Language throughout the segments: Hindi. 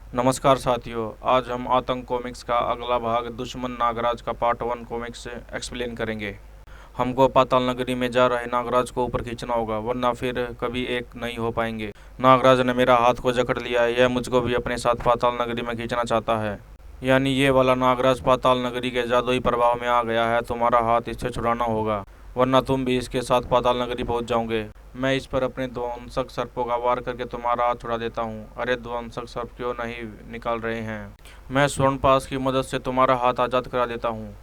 नमस्कार साथियों, आज हम आतंक कॉमिक्स का अगला भाग दुश्मन नागराज का पार्ट 1 कॉमिक्स से एक्सप्लेन करेंगे। हमको पाताल नगरी में जा रहे नागराज को ऊपर खींचना होगा, वरना फिर कभी एक नहीं हो पाएंगे। नागराज ने मेरा हाथ को जकड़ लिया है, यह मुझको भी अपने साथ पाताल नगरी में खींचना चाहता है। यानी ये वाला नागराज पाताल नगरी के जादुई प्रभाव में आ गया है। तुम्हारा हाथ इससे छुड़ाना होगा, वरना तुम भी इसके साथ पाताल नगरी पहुंच जाओगे। मैं इस पर अपने ध्वंसक सर्पों का वार करके तुम्हारा हाथ छुड़ा देता हूँ। अरे ध्वंसक सर्प क्यों नहीं निकाल रहे हैं? मैं स्वर्ण पास की मदद से तुम्हारा हाथ आजाद करा देता हूँ।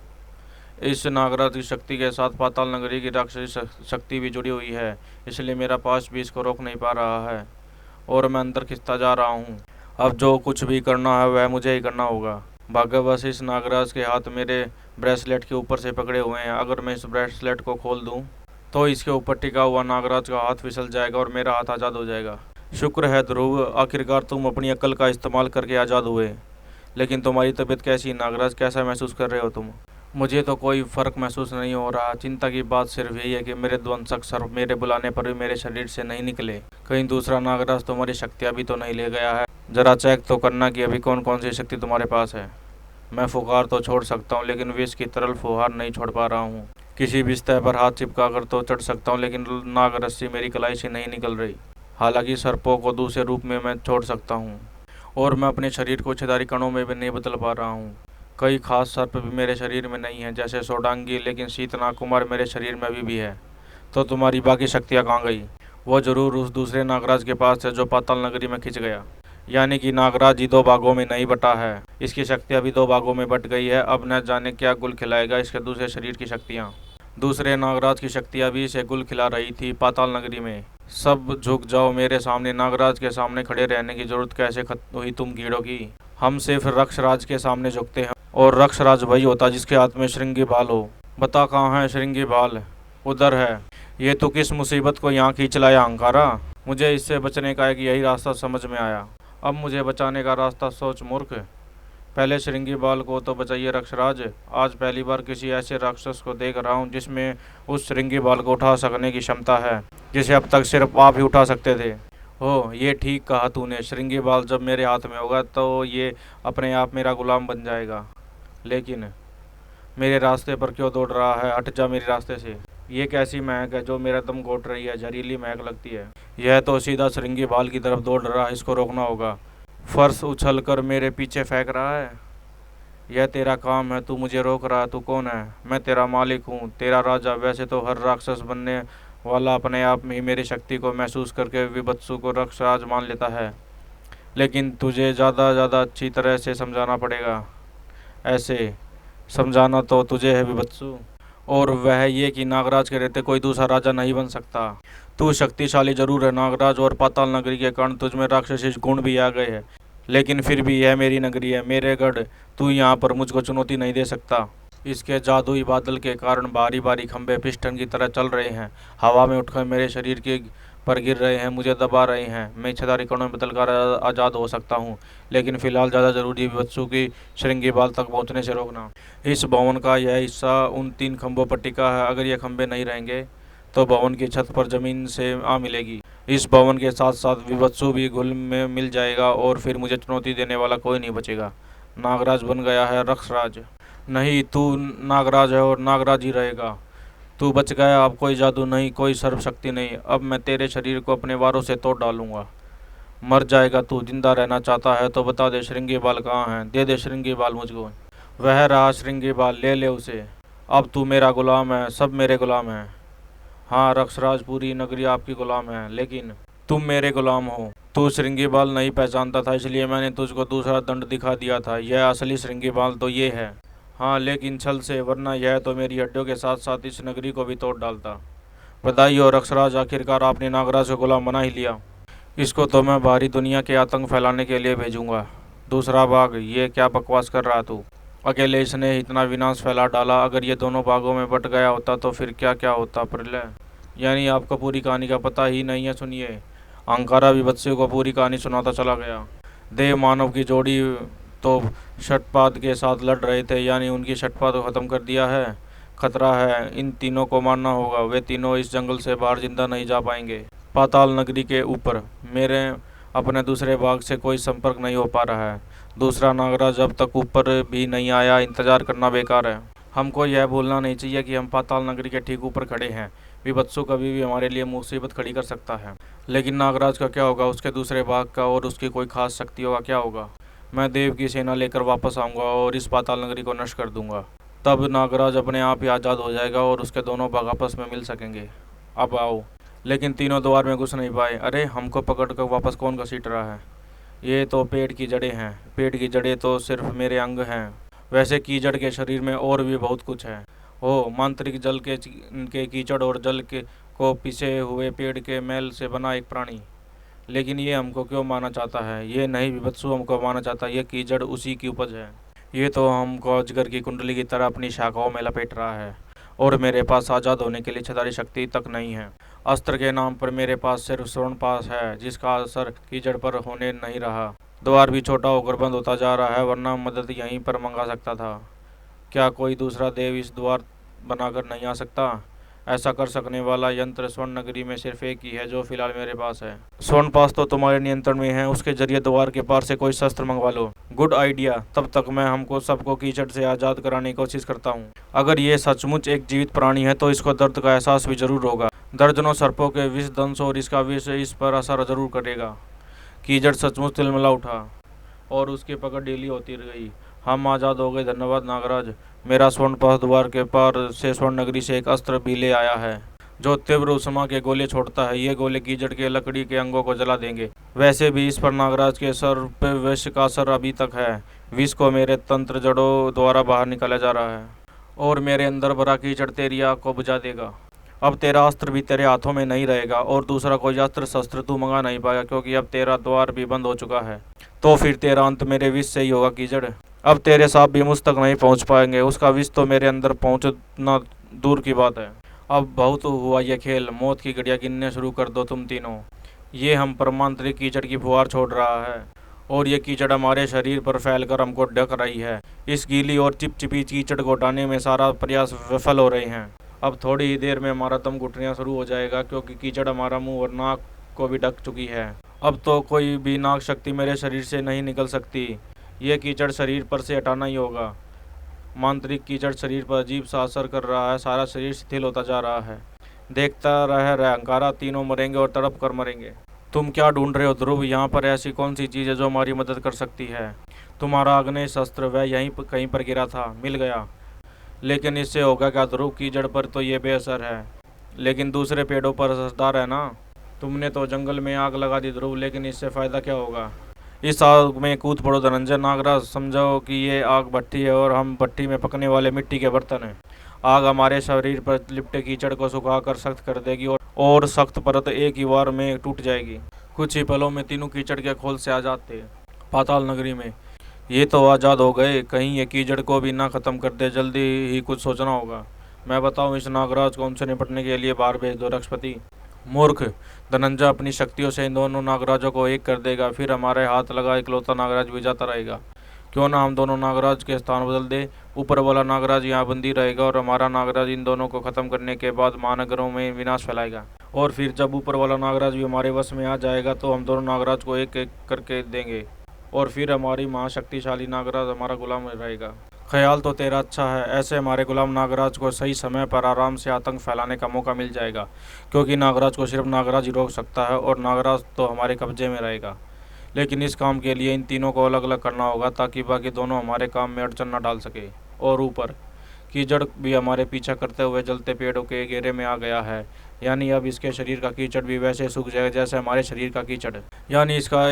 इस नागराज की शक्ति के साथ पाताल नगरी की राक्षसी शक्ति भी जुड़ी हुई है, इसलिए मेरा पास भी इसको रोक नहीं पा रहा है और मैं अंदर खिंचता जा रहा हूँ। अब जो कुछ भी करना है वह मुझे ही करना होगा। भाग्यवश इस नागराज के हाथ मेरे ब्रेसलेट के ऊपर से पकड़े हुए हैं। अगर मैं इस ब्रेसलेट को खोल दूं तो इसके ऊपर टिका हुआ नागराज का हाथ फिसल जाएगा और मेरा हाथ आज़ाद हो जाएगा। शुक्र है ध्रुव, आखिरकार तुम अपनी अक्ल का इस्तेमाल करके आज़ाद हुए। लेकिन तुम्हारी तबीयत कैसी नागराज? कैसा महसूस कर रहे हो तुम? मुझे तो कोई फ़र्क महसूस नहीं हो रहा। चिंता की बात सिर्फ यही है कि मेरे ध्वंसक सर्प मेरे बुलाने पर भी मेरे शरीर से नहीं निकले। कहीं दूसरा नागराज तुम्हारी शक्तियाँ भी तो नहीं ले गया है? जरा चेक तो करना कि अभी कौन कौन सी शक्ति तुम्हारे पास है। मैं फुकार तो छोड़ सकता हूँ, लेकिन विष की तरल फुहार नहीं छोड़ पा रहा हूँ। किसी भी सतह पर हाथ चिपका कर तो चढ़ सकता हूँ, लेकिन नाग रस्सी मेरी कलाई से नहीं निकल रही। हालांकि सर्पों को दूसरे रूप में मैं छोड़ सकता हूँ, और मैं अपने शरीर को छेदारी कणों में भी नहीं बदल पा रहा हूँ। कई खास सर्प भी मेरे शरीर में नहीं हैं, जैसे सोडांगी, लेकिन शीतनाग कुमार मेरे शरीर में अभी भी है। तो तुम्हारी बाकी शक्तियाँ कहाँ गई? वो जरूर उस दूसरे नागराज के पास है जो पाताल नगरी में खिंच गया। यानी कि नागराज ही दो भागों में नहीं बटा है, इसकी शक्तियाँ भी दो भागों में बट गई है। अब न जाने क्या गुल खिलाएगा इसके दूसरे शरीर की शक्तियाँ। दूसरे नागराज की शक्तियाँ भी इसे गुल खिला रही थी पाताल नगरी में। सब झुक जाओ मेरे सामने। नागराज के सामने खड़े रहने की जरूरत कैसे हुई तुम कीड़ों की? हम सिर्फ रक्षराज के सामने झुकते हैं, और रक्षराज वही होता जिसके हाथ में श्रृंगी बाल हो। बता कहाँ है श्रृंगी बाल? उधर है। ये तो किस मुसीबत को यहाँ खींच लाया अंकारा? मुझे इससे बचने का एक यही रास्ता समझ में आया। अब मुझे बचाने का रास्ता सोच मूर्ख। पहले श्रृंगी बाल को तो बचाइए रक्षराज। आज पहली बार किसी ऐसे राक्षस को देख रहा हूँ जिसमें उस श्रृंगी बाल को उठा सकने की क्षमता है, जिसे अब तक सिर्फ आप ही उठा सकते थे। हो, ये ठीक कहा तूने। श्रृंगी बाल जब मेरे हाथ में होगा तो ये अपने आप मेरा गुलाम बन जाएगा। लेकिन मेरे रास्ते पर क्यों दौड़ रहा है? हट जा मेरे रास्ते से। ये कैसी महक है जो मेरा दम घोट रही है? जहरीली महक लगती है। यह तो सीधा श्रृंगी बाल की तरफ दौड़ रहा है, इसको रोकना होगा। फर्श उछल कर मेरे पीछे फेंक रहा है। यह तेरा काम है, तू मुझे रोक रहा है। तू कौन है? मैं तेरा मालिक हूँ, तेरा राजा। वैसे तो हर राक्षस बनने वाला अपने आप में ही मेरी शक्ति को महसूस करके विभत्सु को रक्षराज मान लेता है, लेकिन तुझे ज़्यादा अच्छी तरह से समझाना पड़ेगा। ऐसे समझाना तो तुझे है विभत्सु, और वह ये कि नागराज के रहते कोई दूसरा राजा नहीं बन सकता। तू शक्तिशाली जरूर है नागराज, और पाताल नगरी के कारण तुझ में राक्षसी गुण भी आ गए हैं, लेकिन फिर भी यह मेरी नगरी है, मेरे गढ़। तू यहाँ पर मुझको चुनौती नहीं दे सकता। इसके जादुई बादल के कारण भारी भारी खंभे पिस्टन की तरह चल रहे हैं, हवा में उठकर मेरे शरीर के पर गिर रहे हैं, मुझे दबा रहे हैं। मैं इच्छाधारी कणों में बदलकर आज़ाद हो सकता हूँ, लेकिन फिलहाल ज़्यादा जरूरी बच्चों की श्रृंगी बाल तक पहुँचने से रोकना। इस भवन का यह हिस्सा उन 3 खंभों पर टिका है। अगर ये खंभे नहीं रहेंगे तो भवन की छत पर जमीन से आ मिलेगी। इस भवन के साथ साथ विभत्सु भी घुल में मिल जाएगा, और फिर मुझे चुनौती देने वाला कोई नहीं बचेगा। नागराज बन गया है रक्षराज। नहीं, तू नागराज है और नागराज ही रहेगा। तू बच गया। अब कोई जादू नहीं, कोई सर्वशक्ति नहीं। अब मैं तेरे शरीर को अपने वारों से तोड़ डालूंगा। मर जाएगा तू। जिंदा रहना चाहता है तो बता दे श्रृंगी बाल कहाँ है? दे दे श्रृंगी बाल मुझको। वह रहा श्रृंगी बाल, ले ले उसे। अब तू मेरा गुलाम है, सब मेरे गुलाम हैं। हाँ रक्षराज, पूरी नगरी आपकी गुलाम है, लेकिन तुम मेरे गुलाम हो। तू श्रृंगी बाल नहीं पहचानता था, इसलिए मैंने तुझको दूसरा दंड दिखा दिया था। यह असली श्रृंगी बाल तो ये है। हाँ, लेकिन छल से, वरना यह तो मेरी हड्डियों के साथ साथ इस नगरी को भी तोड़ डालता। बधाई हो रक्षराज, आखिरकार आपने नागराज को गुलाम बना ही लिया। इसको तो मैं बाहरी दुनिया के आतंक फैलाने के लिए भेजूंगा। दूसरा भाग, ये क्या बकवास कर रहा तू? अकेले इसने इतना विनाश फैला डाला। अगर ये दोनों भागों में बट गया होता तो फिर क्या क्या होता? प्रलय। यानी आपको पूरी कहानी का पता ही नहीं है। सुनिए। अंकारा विभत्सु को पूरी कहानी सुनाता चला गया। देव मानव की जोड़ी तो षटपाद के साथ लड़ रहे थे, यानी उनकी षटपाद को ख़त्म कर दिया है। खतरा है, इन तीनों को मारना होगा। वे तीनों इस जंगल से बाहर जिंदा नहीं जा पाएंगे। पाताल नगरी के ऊपर मेरे अपने दूसरे भाग से कोई संपर्क नहीं हो पा रहा है। दूसरा नागराज अब तक ऊपर भी नहीं आया, इंतजार करना बेकार है। हमको यह भूलना नहीं चाहिए कि हम पाताल नगरी के ठीक ऊपर खड़े हैं। विभत्सु कभी भी हमारे लिए मुसीबत खड़ी कर सकता है। लेकिन नागराज का क्या होगा, उसके दूसरे भाग का, और उसकी कोई खास शक्ति होगा क्या होगा? मैं देव की सेना लेकर वापस आऊंगा और इस पाताल नगरी को नष्ट कर दूंगा। तब नागराज अपने आप ही आज़ाद हो जाएगा और उसके दोनों भाग आपस में मिल सकेंगे। अब आओ। लेकिन तीनों द्वार में घुस नहीं पाए। अरे, हमको पकड़ कर वापस कौन घसीट रहा है? ये तो पेड़ की जड़ें हैं। पेड़ की जड़ें तो सिर्फ मेरे अंग हैं। वैसे कीचड़ के शरीर में और भी बहुत कुछ है। ओ, मांत्रिक जल के कीचड़ और जल के को पिसे हुए पेड़ के मैल से बना एक प्राणी। लेकिन ये हमको क्यों मारना चाहता है? ये नहीं, विभत्सु हमको मारना चाहता है। ये कीचड़ उसी की उपज है। ये तो हमको अजगर की कुंडली की तरह अपनी शाखाओं में लपेट रहा है। और मेरे पास आज़ाद होने के लिए इच्छाधारी शक्ति तक नहीं है। अस्त्र के नाम पर मेरे पास सिर्फ स्वर्ण पास है, जिसका असर कीचड़ पर होने नहीं रहा। द्वार भी छोटा होकर बंद होता जा रहा है, वरना मदद यहीं पर मंगा सकता था। क्या कोई दूसरा देव इस द्वार बनाकर नहीं आ सकता? ऐसा कर सकने वाला यंत्र स्वर्ण नगरी में सिर्फ एक ही है, जो फिलहाल मेरे पास है। स्वर्ण पास तो तुम्हारे नियंत्रण में है, उसके जरिए द्वार के पार से कोई शस्त्र मंगवा लो। Good idea. तब तक मैं हमको सबको कीचड़ से आज़ाद कराने की कोशिश करता हूँ। अगर ये सचमुच एक जीवित प्राणी है तो इसको दर्द का एहसास भी जरूर होगा। दर्जनों सर्पों के विष दंश और इसका विष इस पर असर जरूर करेगा। कीचड़ सचमुच तिलमिला उठा और उसकी पकड़ ढीली होती गई। हम आज़ाद हो गए। धन्यवाद नागराज। मेरा स्वर्ण पास द्वार के पार से स्वर्ण नगरी से एक अस्त्र भी ले आया है, जो तीव्र उष्मा के गोले छोड़ता है। ये गोले कीचड़ के लकड़ी के अंगों को जला देंगे। वैसे भी इस पर नागराज के सर पे विष का असर अभी तक है। विष को मेरे तंत्र जड़ों द्वारा बाहर निकाला जा रहा है और मेरे अंदर भरा कीचड़ तेरी आग को बुझा देगा। अब तेरा अस्त्र भी तेरे हाथों में नहीं रहेगा और दूसरा कोई अस्त्र शस्त्र तू मंगा नहीं पाएगा, क्योंकि अब तेरा द्वार भी बंद हो चुका है। तो फिर तेरा अंत मेरे विष से ही होगा कीचड़। अब तेरे सांप भी मुझ तक नहीं पहुंच पाएंगे। उसका विष तो मेरे अंदर पहुंचना दूर की बात है। अब बहुत हुआ ये खेल। मौत की घड़ियां गिनने शुरू कर दो तुम तीनों। ये हम पर मांत्रिक कीचड़ की फुहार छोड़ रहा है और ये कीचड़ हमारे शरीर पर फैलकर हमको ढक रही है। इस गीली और चिपचिपी कीचड़ को हटाने में सारा प्रयास विफल हो रहे हैं। अब थोड़ी ही देर में हमारा दम घुटना शुरू हो जाएगा, क्योंकि कीचड़ हमारा मुंह और नाक को भी ढक चुकी है। अब तो कोई भी नाक शक्ति मेरे शरीर से नहीं निकल सकती। ये कीचड़ शरीर पर से हटाना ही होगा। मांत्रिक कीचड़ शरीर पर अजीब सा असर कर रहा है। सारा शरीर शिथिल होता जा रहा है। देखता रह अंकारा, तीनों मरेंगे और तड़प कर मरेंगे। तुम क्या ढूंढ रहे हो ध्रुव? यहाँ पर ऐसी कौन सी चीज़ है जो हमारी मदद कर सकती है? तुम्हारा आग्नेय शस्त्र वह यहीं कहीं पर गिरा था, मिल गया। लेकिन इससे होगा क्या ध्रुव? कीचड़ पर तो ये बेअसर है, लेकिन दूसरे पेड़ों पर असरदार है ना। तुमने तो जंगल में आग लगा दी ध्रुव, लेकिन इससे फ़ायदा क्या होगा? इस आग में कूद पड़ो धनंजय। नागराज, समझो कि ये आग भट्टी है और हम भट्टी में पकने वाले मिट्टी के बर्तन हैं। आग हमारे शरीर पर लिपटे कीचड़ को सुखाकर सख्त कर देगी और सख्त परत एक ही बार में टूट जाएगी। कुछ ही पलों में तीनों कीचड़ के खोल से आज़ाद थे पाताल नगरी में। ये तो आज़ाद हो गए, कहीं ये कीचड़ को भी ना ख़त्म कर दे। जल्दी ही कुछ सोचना होगा। मैं बताऊं, इस नागराज को उनसे निपटने के लिए बाहर भेज दो। रक्षपति मूर्ख, धनंजय अपनी शक्तियों से इन दोनों नागराजों को एक कर देगा, फिर हमारे हाथ लगा इकलौता नागराज भी जाता रहेगा। क्यों ना हम दोनों नागराज के स्थान बदल दे। ऊपर वाला नागराज यहाँ बंदी रहेगा और हमारा नागराज इन दोनों को खत्म करने के बाद महानगरों में विनाश फैलाएगा। और फिर जब ऊपर वाला नागराज भी हमारे वश में आ जाएगा तो हम दोनों नागराज को एक एक करके देंगे और फिर हमारी महाशक्तिशाली नागराज हमारा गुलाम रहेगा। ख्याल तो तेरा अच्छा है। ऐसे हमारे गुलाम नागराज को सही समय पर आराम से आतंक फैलाने का मौका मिल जाएगा, क्योंकि नागराज को सिर्फ नागराज ही रोक सकता है और नागराज तो हमारे कब्जे में रहेगा। लेकिन इस काम के लिए इन तीनों को अलग अलग करना होगा, ताकि बाकी दोनों हमारे काम में अड़चन न डाल सके। और ऊपर कीचड़ भी हमारे पीछा करते हुए जलते पेड़ों के घेरे में आ गया है। यानी अब इसके शरीर का कीचड़ भी वैसे सूख जाएगा जैसे हमारे शरीर का कीचड़। यानी इसका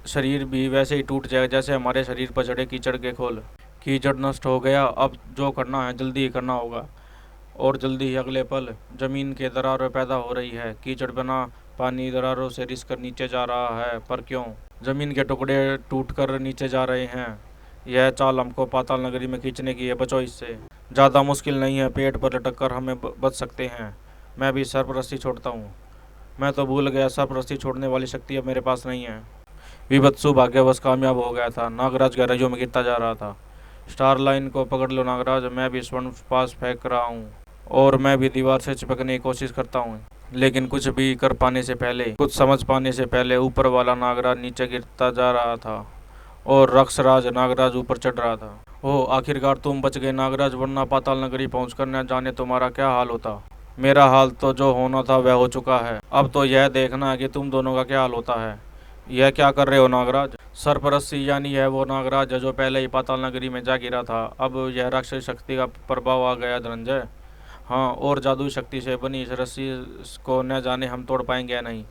शरीर भी वैसे ही टूट जाएगा जैसे हमारे शरीर पर चढ़े कीचड़ के खोल। कीचड़ नष्ट हो गया। अब जो करना है जल्दी ही करना होगा और जल्दी ही। अगले पल जमीन के दरारें पैदा हो रही है। कीचड़ बना पानी दरारों से रिस कर नीचे जा रहा है। पर क्यों? जमीन के टुकड़े टूट कर नीचे जा रहे हैं। यह चाल हमको पाताल नगरी में खींचने की है। बचो इससे। ज़्यादा मुश्किल नहीं है, पेट पर लटक कर हमें बच सकते हैं। मैं भी सरपरस्ती छोड़ता हूँ। मैं तो भूल गया, सरपरस्ती छोड़ने वाली शक्ति अब मेरे पास नहीं है। विभत्सु भाग्यवश कामयाब हो गया था। नागराज गहराइयों में गिरता जा रहा था। स्टार लाइन को पकड़ लो नागराज, मैं भी स्वर्ण पास फेंक रहा हूँ और मैं भी दीवार से चिपकने की कोशिश करता हूँ, लेकिन कुछ भी कर पाने से पहले, कुछ समझ पाने से पहले ऊपर वाला नागराज नीचे गिरता जा रहा था और रक्षराज नागराज ऊपर चढ़ रहा था। ओह, आखिरकार तुम बच गए नागराज, वरना पाताल नगरी पहुंचकर न जाने तुम्हारा क्या हाल होता। मेरा हाल तो जो होना था वह हो चुका है, अब तो यह देखना है कि तुम दोनों का क्या हाल होता है। यह क्या कर रहे हो नागराज? सरपरस्ती, यानी यह वो नागराज है जो पहले ही पाताल नगरी में जा गिरा था। अब यह राक्षस शक्ति का प्रभाव आ गया धनंजय। हाँ, और जादुई शक्ति से बनी इस रस्सी को न जाने हम तोड़ पाएंगे या नहीं।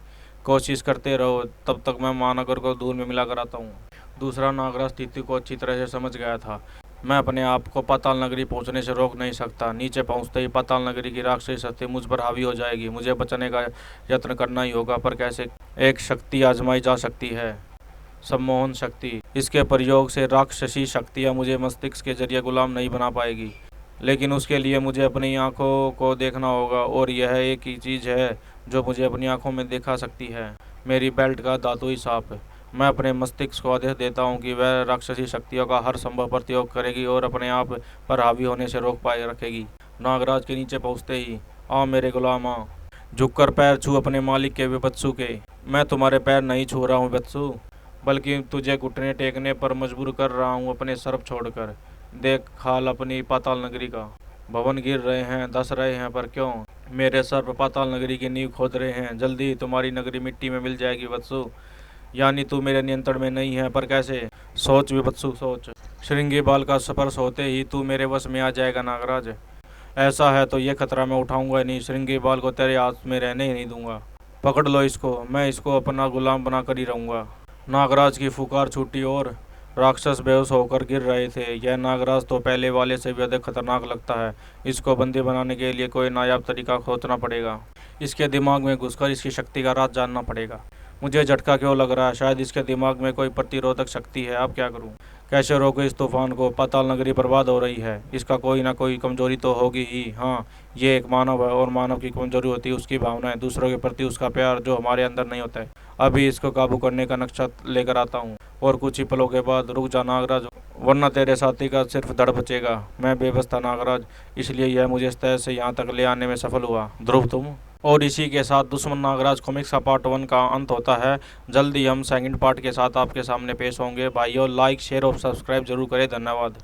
कोशिश करते रहो, तब तक मैं महानगर को दूर में मिला कर आता हूँ। दूसरा नागराज स्थिति को अच्छी तरह से समझ गया था। मैं अपने आप को पाताल नगरी पहुंचने से रोक नहीं सकता। नीचे पहुंचते ही पाताल नगरी की राक्षसी शक्ति मुझ पर हावी हो जाएगी। मुझे बचने का यत्न करना ही होगा, पर कैसे? एक शक्ति आजमाई जा सकती है, सम्मोहन शक्ति। इसके प्रयोग से राक्षसी शक्तियाँ मुझे मस्तिष्क के जरिए गुलाम नहीं बना पाएगी, लेकिन उसके लिए मुझे अपनी आंखों को देखना होगा, और यह एक ही चीज़ है जो मुझे अपनी आंखों में दिखा सकती है, मेरी बेल्ट का धातुई सांप। मैं अपने मस्तिष्क को आदेश देता हूँ कि वह राक्षसी शक्तियों का हर संभव प्रयोग करेगी और अपने आप पर हावी होने से रोक पाए रखेगी। नागराज के नीचे पहुँचते ही, आ मेरे गुलाम आ, झुककर पैर छू अपने मालिक के विपत्सु के। मैं तुम्हारे पैर नहीं छू रहा हूँ वत्सु, बल्कि तुझे घुटने टेकने पर मजबूर कर रहा हूँ अपने सर्प छोड़कर। देख हाल अपनी पाताल नगरी का। भवन गिर रहे हैं, धस रहे हैं, पर क्यों? मेरे सर्प पाताल नगरी की नींव खोद रहे हैं। जल्दी तुम्हारी नगरी मिट्टी में मिल जाएगी वत्सु। यानी तू मेरे नियंत्रण में नहीं है, पर कैसे? सोच विवत्सु सोच। श्रृंगी बाल का स्पर्श होते ही तू मेरे वश में आ जाएगा नागराज। ऐसा है तो ये खतरा मैं उठाऊंगा नहीं। श्रृंगी बाल को तेरे हाथ में रहने ही नहीं दूंगा। पकड़ लो इसको, मैं इसको अपना गुलाम बनाकर ही रहूंगा। नागराज की फुकार छूटी और राक्षस बेहोश होकर गिर रहे थे। यह नागराज तो पहले वाले से भी अधिक खतरनाक लगता है। इसको बंदी बनाने के लिए कोई नायाब तरीका खोजना पड़ेगा। इसके दिमाग में घुसकर इसकी शक्ति का राज जानना पड़ेगा। मुझे झटका क्यों लग रहा है? शायद इसके दिमाग में कोई प्रतिरोधक शक्ति है। अब क्या करूं? कैसे रोकूं इस तूफान को? पाताल नगरी बर्बाद हो रही है, इसका कोई ना कोई कमजोरी तो होगी ही। हाँ, ये एक मानव है, और मानव की कमजोरी होती है उसकी भावनाएं, दूसरों के प्रति उसका प्यार, जो हमारे अंदर नहीं होता है। अभी इसको काबू करने का नक्शा लेकर आता हूँ, और कुछ ही पलों के बाद। रुक जा नागराज, वरना तेरे साथी का सिर्फ धड़ बचेगा। मैं बेबस था नागराज, इसलिए यह मुझे इस तरह से यहाँ तक ले आने में सफल हुआ। ध्रुव तुम। और इसी के साथ दुश्मन नागराज कॉमिक्स का पार्ट 1 का अंत होता है। जल्दी हम सेकंड पार्ट के साथ आपके सामने पेश होंगे। भाइयों, लाइक शेयर और सब्सक्राइब जरूर करें। धन्यवाद।